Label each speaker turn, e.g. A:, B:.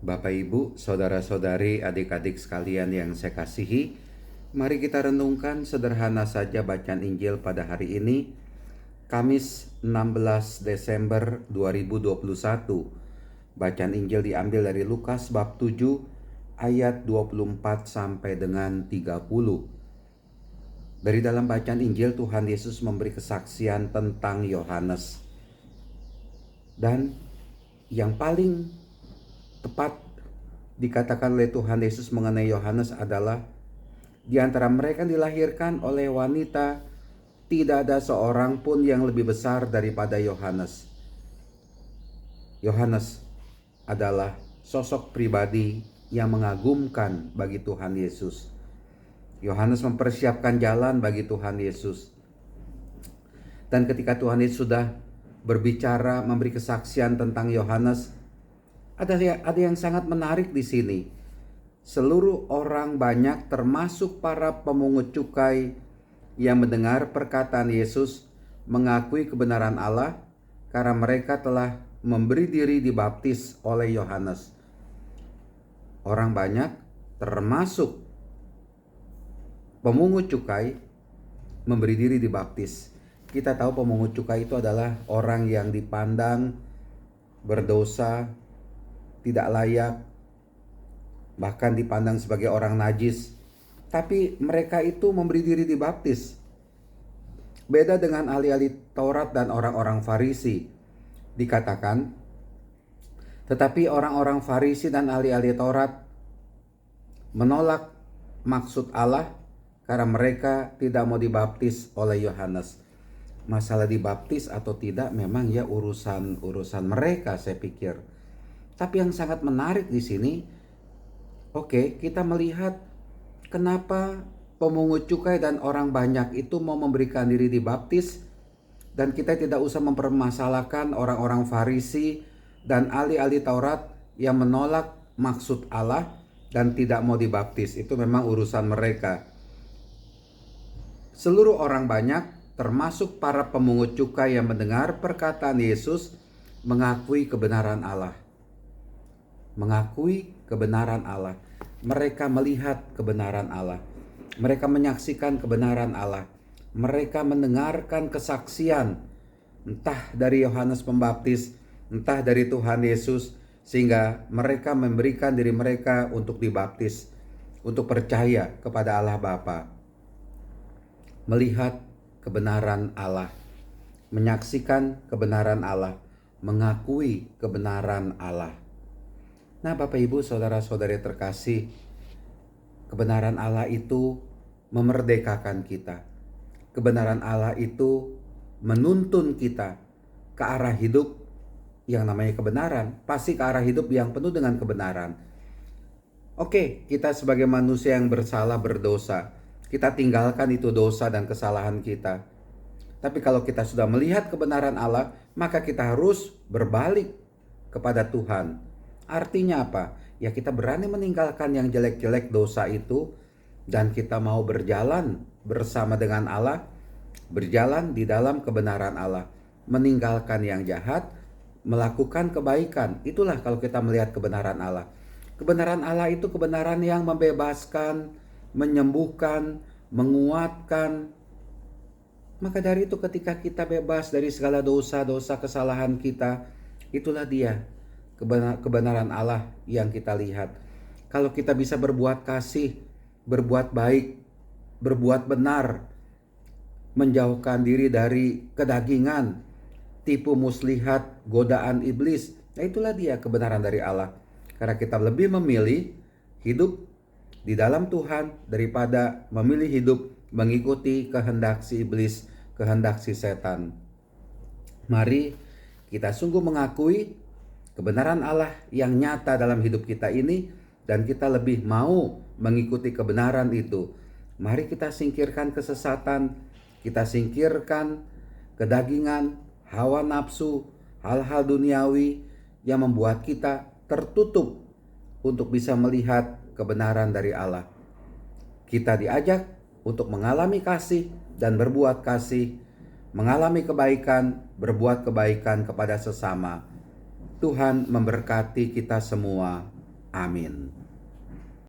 A: Bapak Ibu, saudara-saudari, adik-adik sekalian yang saya kasihi, mari kita renungkan sederhana saja bacaan Injil pada hari ini, Kamis 16 Desember 2021. Bacaan Injil diambil dari Lukas bab 7 ayat 24 sampai dengan 30. Dari dalam bacaan Injil, Tuhan Yesus memberi kesaksian tentang Yohanes. Dan yang paling tepat dikatakan oleh Tuhan Yesus mengenai Yohanes adalah di antara mereka yang dilahirkan oleh wanita tidak ada seorang pun yang lebih besar daripada Yohanes. Yohanes adalah sosok pribadi yang mengagumkan bagi Tuhan Yesus. Yohanes mempersiapkan jalan bagi Tuhan Yesus. Dan ketika Tuhan Yesus sudah berbicara, memberi kesaksian tentang Yohanes, ada yang sangat menarik di sini. Seluruh orang banyak termasuk para pemungut cukai yang mendengar perkataan Yesus mengakui kebenaran Allah karena mereka telah memberi diri dibaptis oleh Yohanes. Orang banyak termasuk pemungut cukai memberi diri dibaptis. Kita tahu pemungut cukai itu adalah orang yang dipandang berdosa, tidak layak, bahkan dipandang sebagai orang najis. Tapi mereka itu memberi diri dibaptis. Beda dengan ahli-ahli Taurat dan orang-orang Farisi. Dikatakan, tetapi orang-orang Farisi dan ahli-ahli Taurat menolak maksud Allah karena mereka tidak mau dibaptis oleh Yohanes. Masalah dibaptis atau tidak memang ya urusan mereka, saya pikir. Tapi yang sangat menarik di sini, kita melihat kenapa pemungut cukai dan orang banyak itu mau memberikan diri dibaptis, dan kita tidak usah mempermasalahkan orang-orang Farisi dan ahli-ahli Taurat yang menolak maksud Allah dan tidak mau dibaptis. Itu memang urusan mereka. Seluruh orang banyak, termasuk para pemungut cukai yang mendengar perkataan Yesus, mengakui kebenaran Allah. Mengakui kebenaran Allah. Mereka melihat kebenaran Allah. Mereka menyaksikan kebenaran Allah. Mereka mendengarkan kesaksian entah dari Yohanes Pembaptis, entah dari Tuhan Yesus, sehingga mereka memberikan diri mereka untuk dibaptis, untuk percaya kepada Allah Bapa. Melihat kebenaran Allah, menyaksikan kebenaran Allah, mengakui kebenaran Allah. Nah, Bapak Ibu, saudara-saudari terkasih, kebenaran Allah itu memerdekakan kita. Kebenaran Allah itu menuntun kita ke arah hidup yang namanya kebenaran. Pasti ke arah hidup yang penuh dengan kebenaran. Kita sebagai manusia yang bersalah, berdosa, kita tinggalkan itu dosa dan kesalahan kita. Tapi kalau kita sudah melihat kebenaran Allah, maka kita harus berbalik kepada Tuhan. Artinya apa? Ya, kita berani meninggalkan yang jelek-jelek dosa itu, dan kita mau berjalan bersama dengan Allah, berjalan di dalam kebenaran Allah, meninggalkan yang jahat, melakukan kebaikan. Itulah kalau kita melihat kebenaran Allah. Kebenaran Allah itu kebenaran yang membebaskan, menyembuhkan, menguatkan. Maka dari itu ketika kita bebas dari segala dosa-dosa kesalahan kita, itulah dia kebenaran Allah yang kita lihat. Kalau kita bisa berbuat kasih, berbuat baik, berbuat benar, menjauhkan diri dari kedagingan, tipu muslihat, godaan iblis, nah itulah dia kebenaran dari Allah. Karena kita lebih memilih hidup di dalam Tuhan daripada memilih hidup mengikuti kehendak si iblis, kehendak si setan. Mari kita sungguh mengakui kebenaran Allah yang nyata dalam hidup kita ini, dan kita lebih mau mengikuti kebenaran itu. Mari kita singkirkan kesesatan, kita singkirkan kedagingan, hawa nafsu, hal-hal duniawi yang membuat kita tertutup untuk bisa melihat kebenaran dari Allah. Kita diajak untuk mengalami kasih dan berbuat kasih, mengalami kebaikan, berbuat kebaikan kepada sesama. Tuhan memberkati kita semua. Amin.